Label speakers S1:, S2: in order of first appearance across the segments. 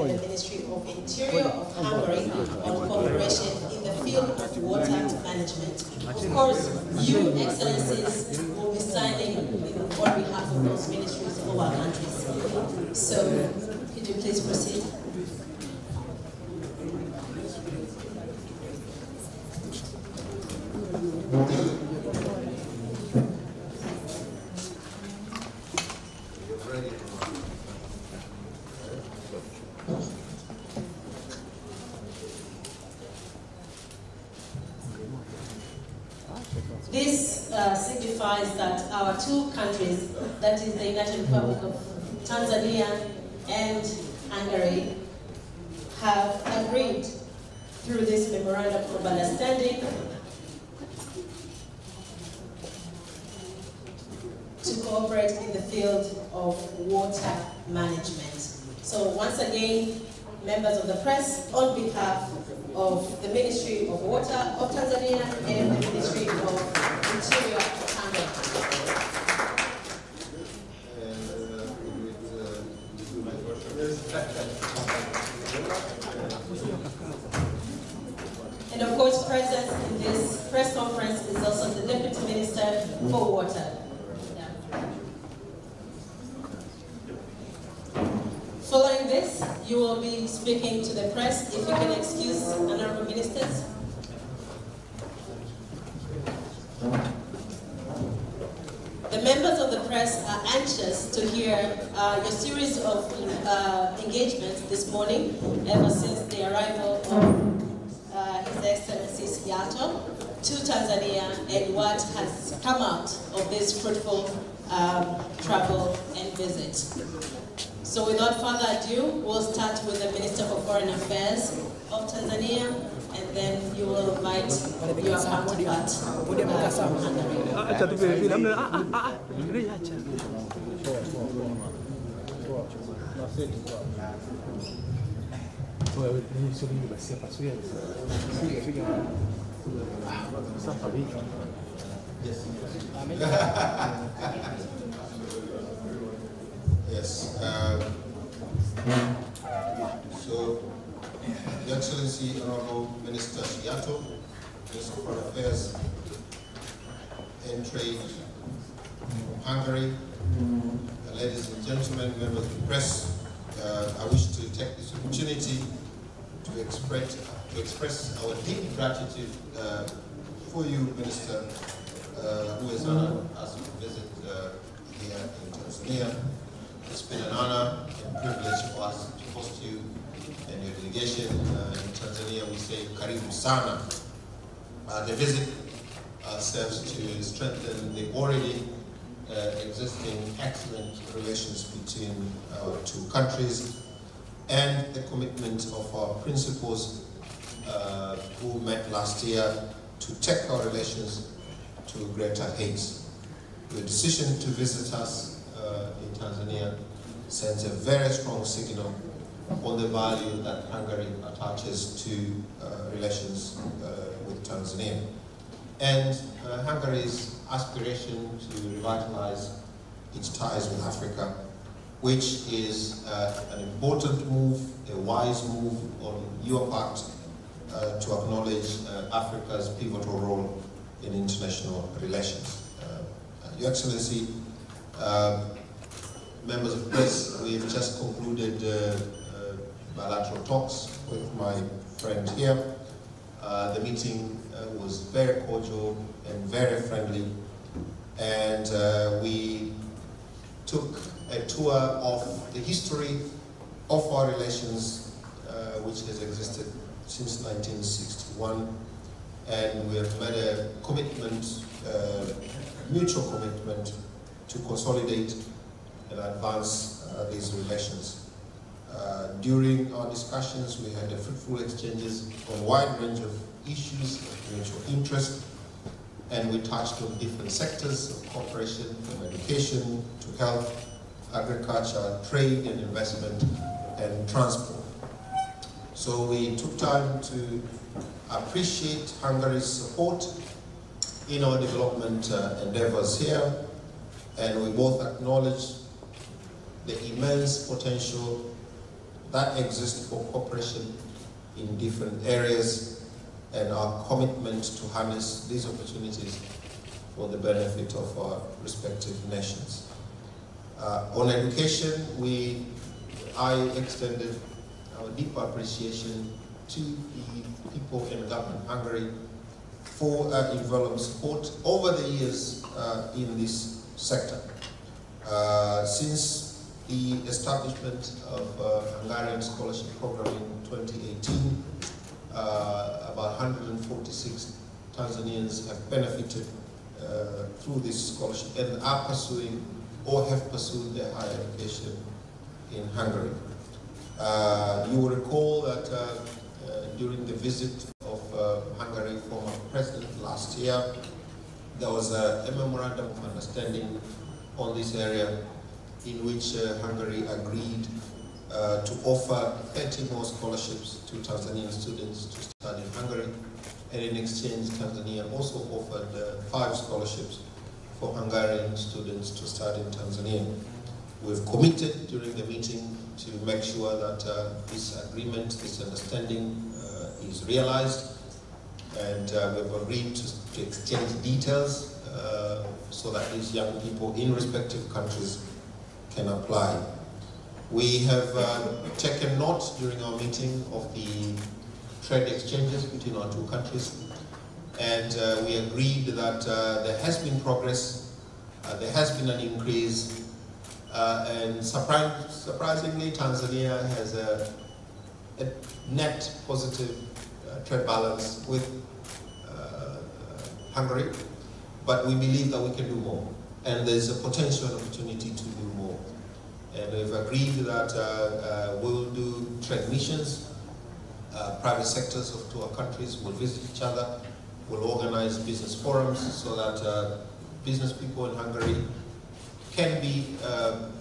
S1: and the Ministry of Interior of Hungary on cooperation in the field of water management. Of course, you, Excellencies, will be signing on behalf of those ministries of our countries. So, could you please proceed? This signifies that our two countries, that is the United Republic of Tanzania and Hungary, have agreed through this memorandum of understanding to cooperate in the field of water management. So once again, members of the press, on behalf of the Ministry of Water of Tanzania and the Ministry of Interior of Hungary. And of course, present in this press conference is also the Deputy Minister for Water. Following this, you will be speaking to the press. If you can excuse honorable ministers. The members of the press are anxious to hear your series of engagements this morning, ever since the arrival of His Excellency 𝒔𝒂𝒔𝒂𝒇𝒊 to Tanzania and what has come out of this fruitful travel and visit. So without further ado, we'll start with the Minister for Foreign Affairs of Tanzania, and then you will invite your counterpart from Hungary.
S2: Yes. So, Your Excellency, Honorable Minister 𝒔𝒂𝒔𝒂𝒇𝒊, Minister for Foreign Affairs and Trade from Hungary, ladies and gentlemen, members of the press, I wish to take this opportunity to express our deep gratitude for you, Minister, who has honored us with a visit here in Tanzania. It's been an honor and privilege for us to host you and your delegation in Tanzania. We say karibu sana. The visit serves to strengthen the already existing excellent relations between our two countries and the commitment of our principals who met last year to take our relations to greater heights. The decision to visit us in Tanzania sends a very strong signal on the value that Hungary attaches to relations with Tanzania. And Hungary's aspiration to revitalize its ties with Africa, which is an important move, a wise move on your part to acknowledge Africa's pivotal role in international relations. Your Excellency, members of the press, we have just concluded bilateral talks with my friend here. The meeting was very cordial and very friendly, and we took a tour of the history of our relations, which has existed since 1961, and we have made a commitment, mutual commitment, to consolidate and advance these relations. During our discussions, we had fruitful exchanges on a wide range of issues of mutual interest, and we touched on different sectors of cooperation, from education to health, agriculture, trade and investment, and transport. So we took time to appreciate Hungary's support in our development endeavors here, and we both acknowledge the immense potential that exists for cooperation in different areas and our commitment to harness these opportunities for the benefit of our respective nations. On education, I extended our deep appreciation to the people in government Hungary for invaluable support over the years in this sector. Since the establishment of Hungarian scholarship program in 2018, about 146 Tanzanians have benefited through this scholarship and are pursuing or have pursued their higher education in Hungary. You will recall that during the visit of Hungary former president last year, there was a memorandum of understanding on this area in which Hungary agreed to offer 30 more scholarships to Tanzanian students to study in Hungary, and in exchange Tanzania also offered 5 scholarships for Hungarian students to study in Tanzania. We've committed during the meeting to make sure that this agreement, this understanding is realized, and we've agreed to exchange details so that these young people in respective countries can apply. We have taken note during our meeting of the trade exchanges between our two countries, and we agreed that there has been progress, there has been an increase, and surprisingly Tanzania has a net positive trade balance with Hungary, but we believe that we can do more, and there's a potential opportunity to do more. And we've agreed that we'll do trade missions, private sectors of two countries will visit each other, we'll organize business forums so that business people in Hungary can be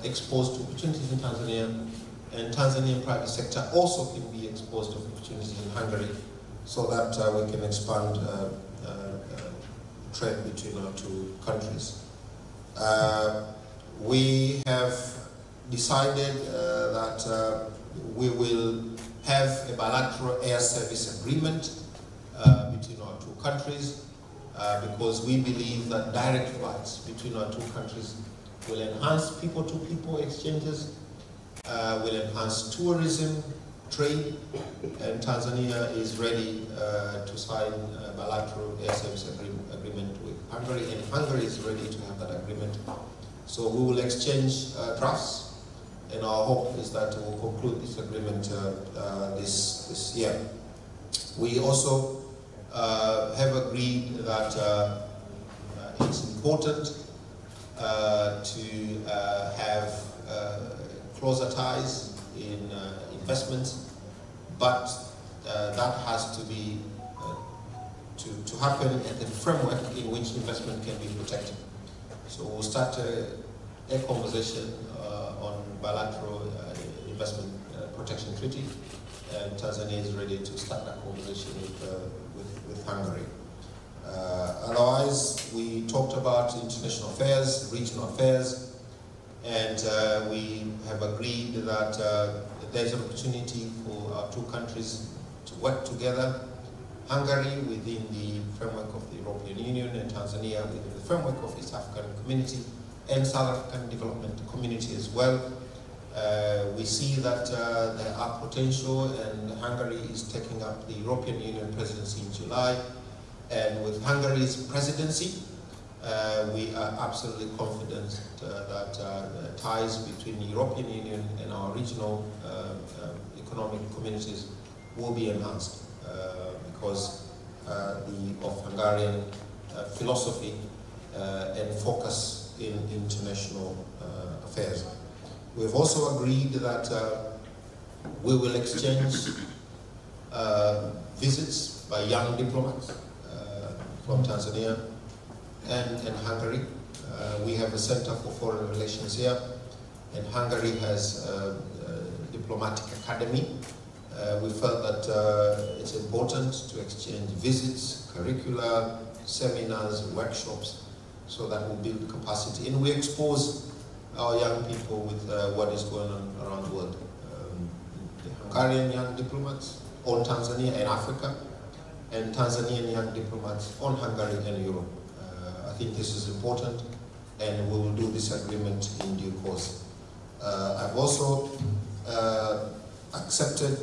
S2: exposed to opportunities in Tanzania, and Tanzanian private sector also can be exposed to opportunities in Hungary, so that we can expand trade between our two countries. We have decided that we will have a bilateral air service agreement between our two countries because we believe that direct flights between our two countries will enhance people-to-people exchanges, will enhance tourism, trade, and Tanzania is ready to sign a bilateral air service agreement with Hungary, and Hungary is ready to have that agreement. So we will exchange drafts, and our hope is that we'll conclude this agreement this year. We also have agreed that it's important to have closer ties in investments, but that has to be to happen in the framework in which investment can be protected. So we'll start a conversation on bilateral investment protection treaty, and Tanzania is ready to start that conversation with Hungary. Otherwise, we talked about international affairs, regional affairs, and we have agreed that there's an opportunity for our two countries to work together. Hungary within the framework of the European Union, and Tanzania within the framework of East African Community and South African Development Community as well. We see that there are potential, and Hungary is taking up the European Union presidency in July. And with Hungary's presidency, we are absolutely confident that ties between the European Union and our regional economic communities will be enhanced because of Hungarian philosophy and focus in international affairs. We've also agreed that we will exchange visits by young diplomats from Tanzania and Hungary. We have a Center for Foreign Relations here, and Hungary has a diplomatic academy. We felt that it's important to exchange visits, curricula, seminars, workshops, so that we build capacity and we expose our young people with what is going on around the world. Hungarian young diplomats on Tanzania and Africa, and Tanzanian young diplomats on Hungary and Europe. I think this is important, and we will do this agreement in due course. I've also accepted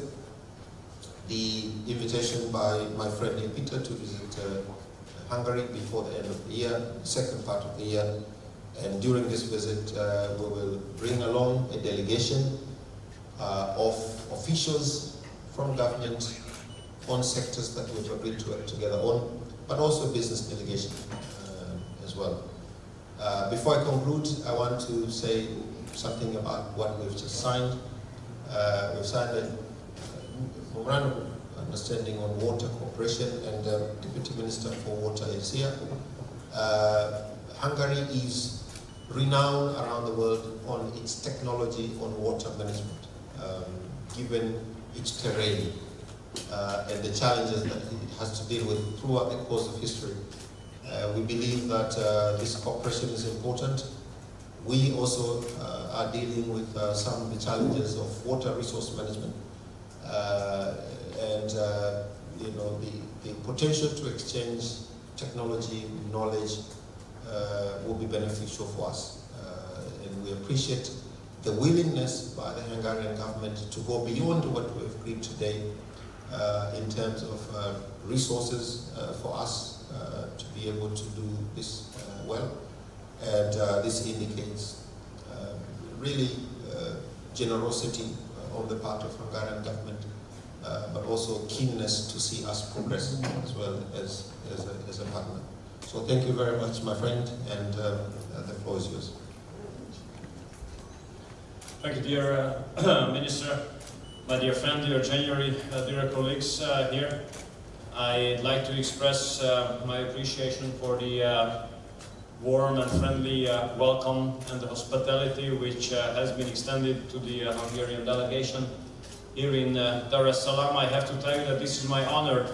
S2: the invitation by my friend Peter to visit Hungary before the end of the year, the second part of the year. And during this visit, we will bring along a delegation of officials from government on sectors that we've agreed to work together on, but also business delegation as well. Before I conclude, I want to say something about what we've just signed. We've signed a memorandum of understanding on water cooperation, and the Deputy Minister for Water is here. Hungary is renowned around the world on its technology on water management, given its terrain and the challenges that it has to deal with throughout the course of history. We believe that this cooperation is important. We also are dealing with some of the challenges of water resource management, and you know, the potential to exchange technology, knowledge will be beneficial for us. And we appreciate the willingness by the Hungarian government to go beyond what we've agreed today in terms of resources for us to be able to do this well. And this indicates really generosity on the part of Hungarian government, but also keenness to see us progress as well as a partner. So thank you very much, my friend, and the floor is yours.
S3: Thank you, dear Minister, my dear friend, dear January, dear colleagues here. I'd like to express my appreciation for the warm and friendly welcome and the hospitality which has been extended to the Hungarian delegation here in Dar es Salaam. I have to tell you that this is my honor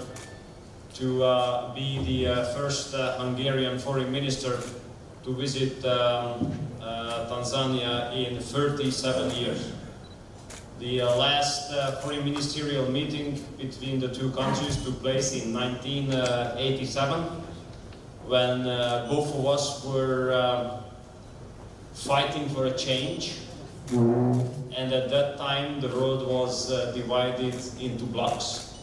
S3: to be the first Hungarian foreign minister to visit Tanzania in 37 years. The last foreign ministerial meeting between the two countries took place in 1987, when both of us were fighting for a change, and at that time the world was divided into blocks,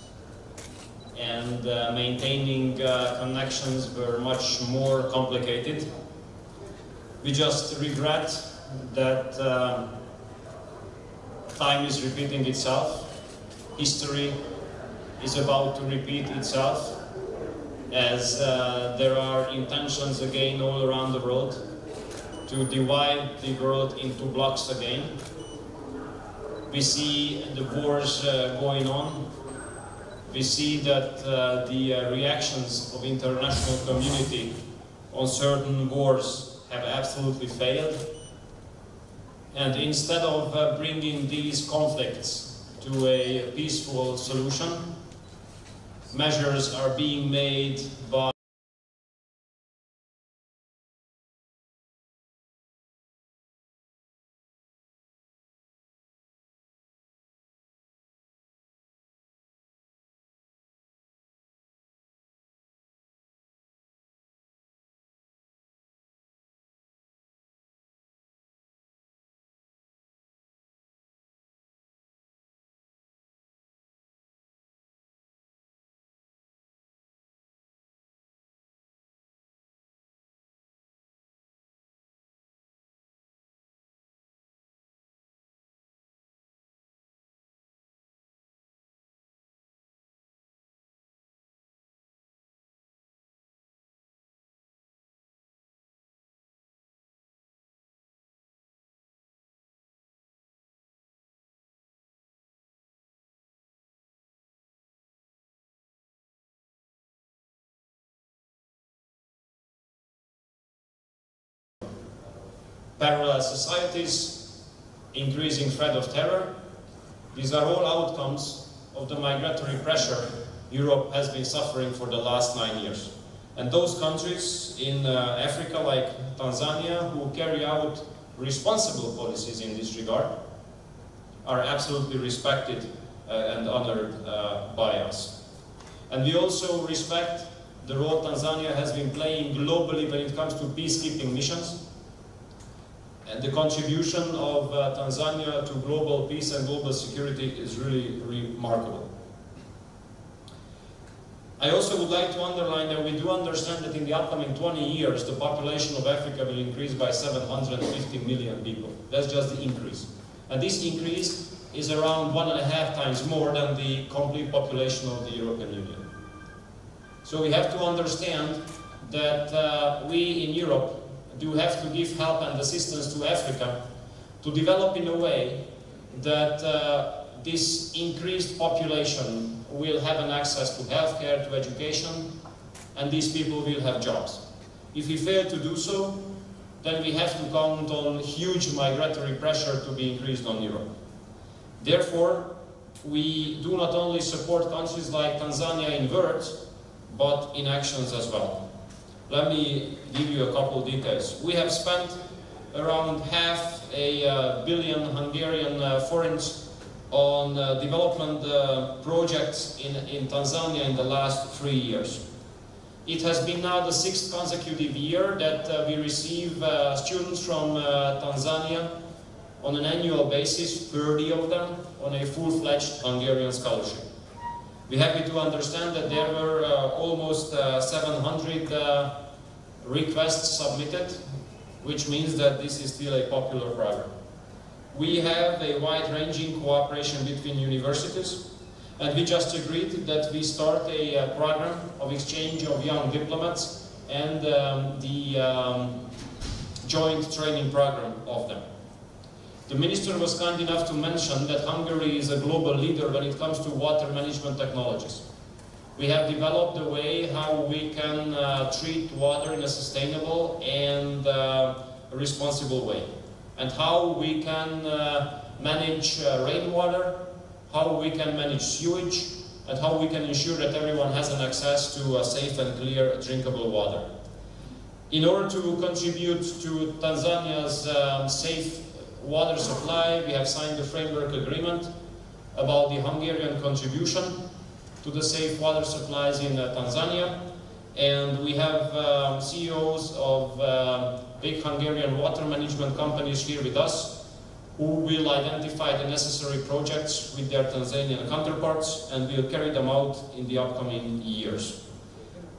S3: and maintaining connections were much more complicated. We just regret that time is repeating itself. History is about to repeat itself, as there are intentions again all around the world to divide the world into blocks again. We see the wars going on. We see that the reactions of international community on certain wars have absolutely failed. And instead of bringing these conflicts to a peaceful solution, measures are being made by parallel societies, increasing threat of terror. These are all outcomes of the migratory pressure Europe has been suffering for the last 9 years. And those countries in Africa, like Tanzania, who carry out responsible policies in this regard, are absolutely respected and honored by us. And we also respect the role Tanzania has been playing globally when it comes to peacekeeping missions. And the contribution of Tanzania to global peace and global security is really remarkable. I also would like to underline that we do understand that in the upcoming 20 years, the population of Africa will increase by 750 million people. That's just the increase. And this increase is around 1.5 times more than the complete population of the European Union. So we have to understand that we in Europe do have to give help and assistance to Africa to develop in a way that this increased population will have an access to healthcare, to education, and these people will have jobs. If we fail to do so, then we have to count on huge migratory pressure to be increased on Europe. Therefore, we do not only support countries like Tanzania in words, but in actions as well. Let me give you a couple details. We have spent around $500 million Hungarian forints on development projects in Tanzania in the last 3 years. It has been now the 6th consecutive year that we receive students from Tanzania on an annual basis, 30 of them, on a full-fledged Hungarian scholarship. We're happy to understand that there were almost 700 requests submitted, which means that this is still a popular program. We have a wide-ranging cooperation between universities, and we just agreed that we start a program of exchange of young diplomats and the joint training program of them. The minister was kind enough to mention that Hungary is a global leader when it comes to water management technologies. We have developed a way how we can treat water in a sustainable and responsible way, and how we can manage rainwater, how we can manage sewage, and how we can ensure that everyone has an access to safe and clear drinkable water. In order to contribute to Tanzania's safe water supply, we have signed a framework agreement about the Hungarian contribution to the safe water supplies in Tanzania, and we have CEOs of big Hungarian water management companies here with us who will identify the necessary projects with their Tanzanian counterparts and will carry them out in the upcoming years.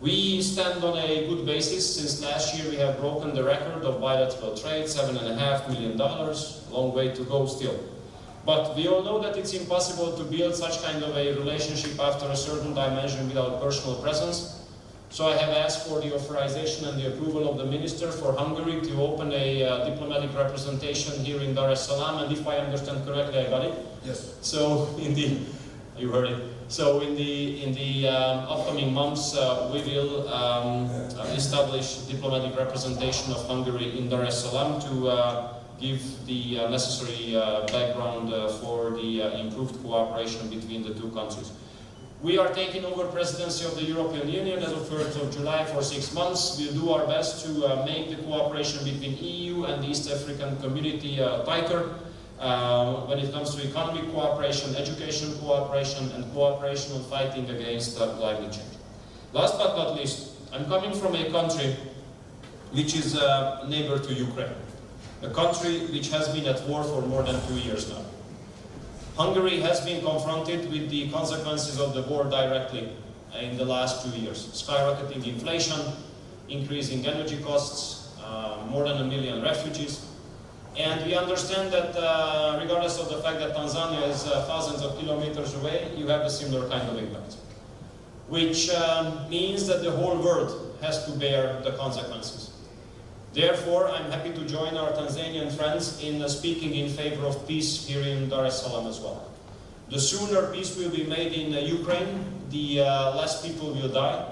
S3: We stand on a good basis. Since last year we have broken the record of bilateral trade, $7.5 million, long way to go still. But we all know that it's impossible to build such kind of a relationship after a certain dimension without personal presence. So I have asked for the authorization and the approval of the Minister for Hungary to open a diplomatic representation here in Dar es Salaam, and if I understand correctly, I got it? Yes. So you heard it. So in the upcoming months, we will establish diplomatic representation of Hungary in Dar es Salaam to give the necessary background for the improved cooperation between the two countries. We are taking over presidency of the European Union as of 1st of July for 6 months. We'll do our best to make the cooperation between EU and the East African community tighter when it comes to economic cooperation, education cooperation, and cooperation on fighting against climate change. Last but not least, I'm coming from a country which is a neighbor to Ukraine, a country which has been at war for more than 2 years now. Hungary has been confronted with the consequences of the war directly in the last 2 years. Skyrocketing inflation, increasing energy costs, more than 1 million refugees. And we understand that regardless of the fact that Tanzania is thousands of kilometers away, you have a similar kind of impact. Which means that the whole world has to bear the consequences. Therefore, I'm happy to join our Tanzanian friends in speaking in favor of peace here in Dar es Salaam as well. The sooner peace will be made in Ukraine, the less people will die.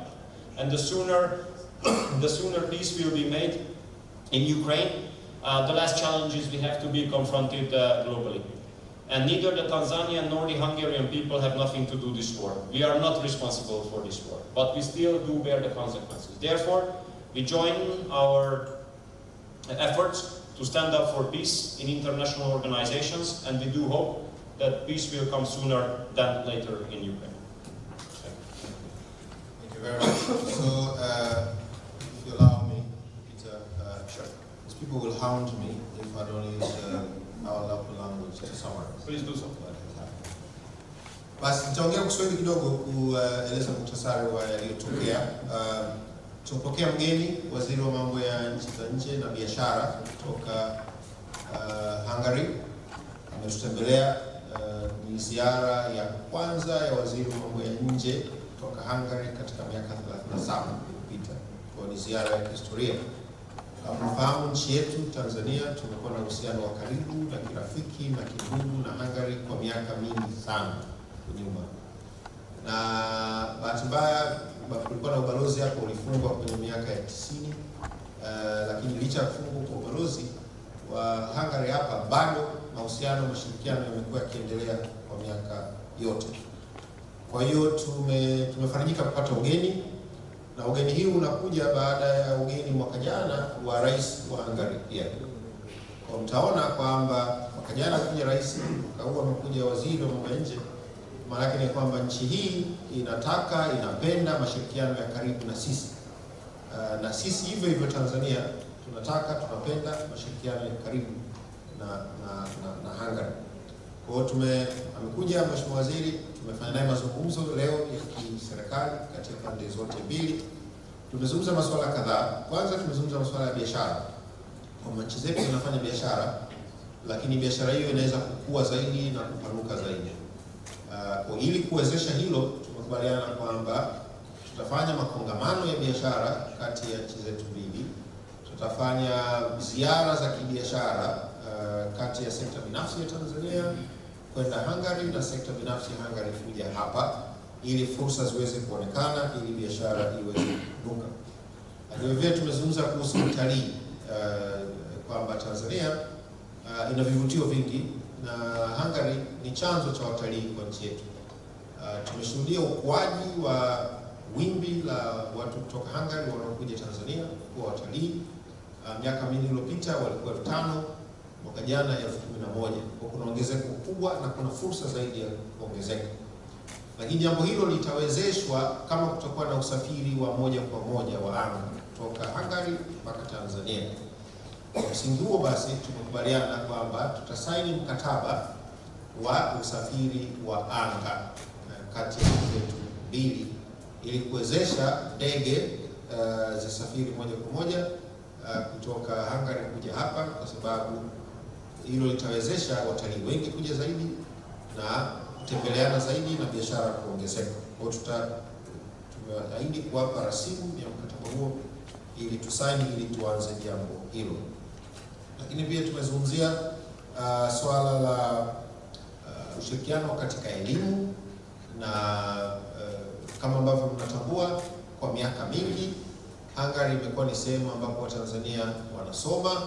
S3: And the sooner peace will be made in Ukraine, the less challenges we have to be confronted globally. And neither the Tanzanian nor the Hungarian people have nothing to do this war. We are not responsible for this war, but we still do bear the consequences. Therefore, we join our efforts to stand up for peace in international organizations, and we do hope that peace will come sooner than later in Ukraine.
S2: Thank you very much. So, if you allow me, Peter, sure. These people will hound me if I don't use our local language to summarize.
S3: Please do so.
S2: Basi nitaongea Kiswahili kidogo kueleza muhtasari wa yaliyotokea. Tumpokea mgeni waziri wa mambo ya nchi za nje na biashara kutoka Hungary. Ametutembelea, ni ziara ya kwanza ya waziri wa mambo ya nje kutoka Hungary katika miaka 37 iliyopita. Kwa ni ziara ya kihistoria. Mfahamu nchi yetu Tanzania tumekuwa na uhusiano wa karibu na kirafiki na kindugu na Hungary kwa miaka mingi sana nyuma. Na bahati mbaya kulikuwa na ubalozi hapo ulifungwa kwenye miaka ya 90, lakini licha ya kufungwa kwa ubalozi wa Hungary hapa bado mahusiano mashirikiano yamekuwa yakiendelea kwa miaka yote. Kwa hiyo tumefarijika kupata ugeni, na ugeni hii unakuja baada ya ugeni mwaka jana wa rais wa Hungary pia. Kwa mtaona kwamba mwaka jana kuja rais, mwaka huu amekuja waziri wa mambo ya nje. Maana yake ni kwamba nchi hii inapenda mashirikiano ya karibu na sisi. Na sisi hivyo hivyo Tanzania tunapenda mashirikiano ya karibu na Hungary. Kwa hiyo amekuja Mheshimiwa Waziri, tumefanya naye mazungumzo leo ya kiserikali kati ya pande zote mbili. Tumezungumza masuala kadhaa. Kwanza tumezungumza masuala ya biashara. Kwa nchi zetu zinafanya biashara, lakini biashara hiyo inaweza kukua zaidi na kupanuka zaidi. Kwa ili kuwezesha hilo, tumekubaliana kwamba tutafanya makongamano ya biashara kati ya nchi zetu mbili. Tutafanya ziara za kibiashara kati ya sekta binafsi ya Tanzania kwenda Hungary na sekta binafsi ya Hungary kuja hapa, ili fursa ziweze kuonekana, ili biashara iweze kunuka. Lakini vile tumezungumza kuhusu utalii, kwamba Tanzania ina vivutio vingi na Hungary ni chanzo cha watalii kwa nchi yetu. Tumeshuhudia ukuaji wa wimbi la watu kutoka Hungary wanaokuja Tanzania kwa watalii. Miaka mingi iliyopita walikuwa 5,000, mwaka jana 11,000. Kwa kuna ongezeko kubwa na kuna fursa zaidi ya kuongezeka. Lakini jambo hilo litawezeshwa kama kutakuwa na usafiri wa moja kwa moja wa anga kutoka Hungary mpaka Tanzania. Kwa msingi huo basi tumekubaliana kwamba tutasaini mkataba wa usafiri wa anga kati ya nchi zetu mbili ili kuwezesha ndege zisafiri moja kwa moja kutoka Hungary kuja hapa, kwa sababu hilo litawezesha watalii wengi kuja zaidi na kutembeleana zaidi na biashara kuongezeka. Kwa tumeahidi kuwapa rasimu ya mkataba huo ili tusaini ili tuanze jambo hilo. Lakini pia tumezungumzia swala la ushirikiano katika elimu, na kama ambavyo mnatambua kwa miaka mingi Hungary imekuwa ni sehemu ambapo Watanzania wanasoma.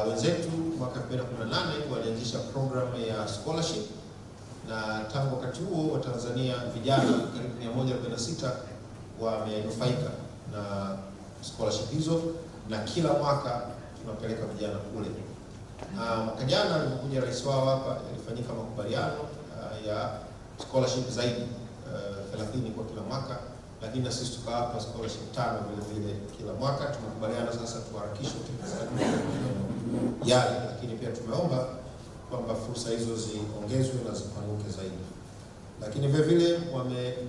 S2: Wenzetu mwaka 2018 walianzisha programu ya scholarship, na tangu wakati huo Watanzania vijana karibu 146 wamenufaika na scholarship hizo, na kila mwaka tunapeleka vijana kule. Mwaka jana alipokuja rais wao hapa ilifanyika makubaliano ya scholarship zaidi 30 kwa kila mwaka, lakini na sisi tukawapa scholarship 5 vile kila mwaka. Tumekubaliana sasa tuharakishe utekelezaji yale, lakini pia tumeomba kwamba fursa hizo ziongezwe na zipanuke zaidi. Lakini vile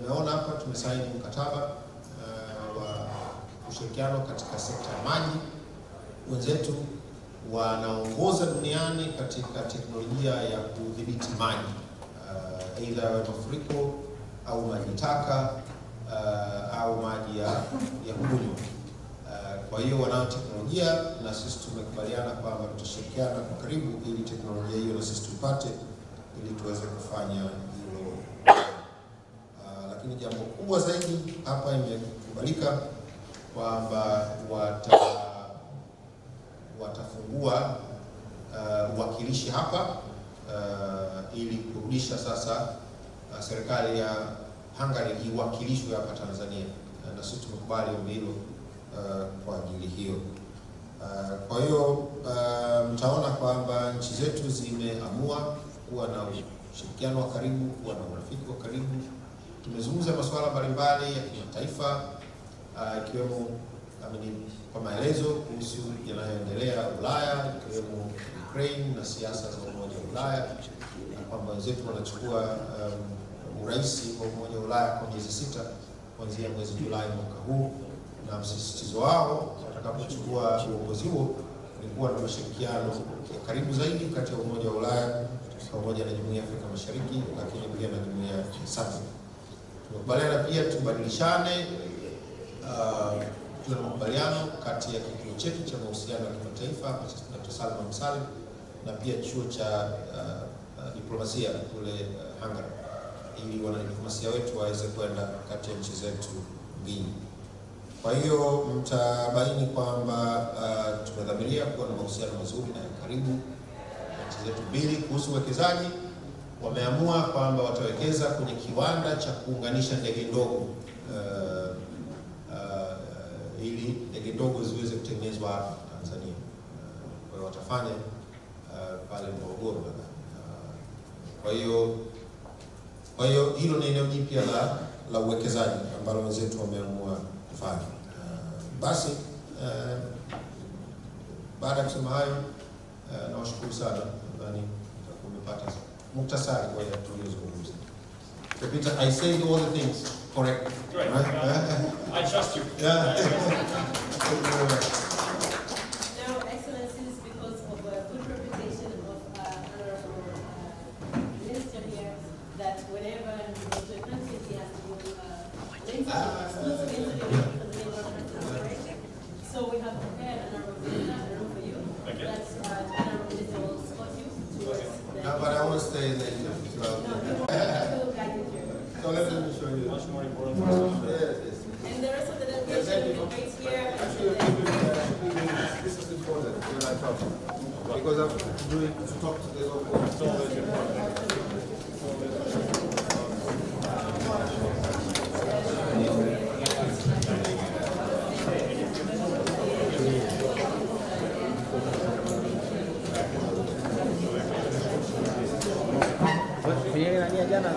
S2: mmeona hapa tumesaini mkataba wa ushirikiano katika sekta ya maji. Wenzetu wanaongoza duniani katika teknolojia ya kudhibiti maji, aidha ya mafuriko au maji taka au maji ya kunywa. Kwa hiyo wanao teknolojia, na sisi tumekubaliana kwamba tutashirikiana kwa karibu ili teknolojia hiyo na sisi tupate ili tuweze kufanya hilo. Lakini jambo kubwa zaidi hapa imekubalika kwamba watafungua uwakilishi hapa ili kurudisha sasa serikali ya Hungary iwakilishwe hapa Tanzania, na sisi tumekubali ombi hilo kwa ajili hiyo. Kwa hiyo mtaona kwamba nchi zetu zimeamua kuwa na ushirikiano wa karibu, kuwa na urafiki wa karibu. Tumezungumza masuala mbalimbali ya kimataifa ikiwemo kwa maelezo kuhusu yanayoendelea Ulaya, ikiwemo Ukraine na siasa za Umoja wa Ulaya, na kwamba wenzetu wanachukua urais wa Umoja wa Ulaya kwa miezi 6 kuanzia mwezi Julai mwaka huu, na msisitizo wao watakapochukua uongozi huo ni kuwa na mashirikiano ya karibu zaidi kati ya Umoja wa Ulaya pamoja na Jumuiya ya Afrika Mashariki, lakini pia na Jumuiya ya SADC. Tumekubaliana pia tubadilishane tuna makubaliano kati ya kituo chetu cha mahusiano ya kimataifa na 𝒓𝒊𝒈𝒉𝒕 na pia chuo cha diplomasia kule Hungary, ili wanadiplomasia wetu waweze kwenda kati ya nchi zetu mbili. Kwa hiyo mtabaini kwamba tumedhamiria kuwa na mahusiano mazuri na ya karibu na nchi zetu mbili. Kuhusu uwekezaji, wameamua kwamba watawekeza kwenye kiwanda cha kuunganisha ndege ndogo ili ndege ndogo ziweze kutengenezwa hapa Tanzania. Kwa hiyo watafanya pale Morogoro. Kwa hiyo hilo ni eneo jipya la uwekezaji ambalo wenzetu wameamua kufanya. Basi baada ya kusema hayo, nawashukuru sana. Nadhani umepata muktasari kwa yale tuliyozungumza. Peter, I said all the things correctly.
S3: Great. I trust you.
S2: Yeah.
S1: Now, Excellencies, because of a good reputation of Honorable Minister here, that whenever you go to a country, he has to go exclusive interview because they don't have. So we have prepared Honorable Minister, a room for you.
S3: Thank you.
S1: That's Honorable Minister will escort you towards the...
S2: No, but I want to stay in the interview.
S1: No, you won't. We'll guide you through.
S2: So let me show you.
S3: Much more important for us.
S2: Yes.
S1: And the rest of the delegation will wait here.
S2: This is important when I talk, because I'm doing to talk to the local. It's always important.
S4: Kwenye jana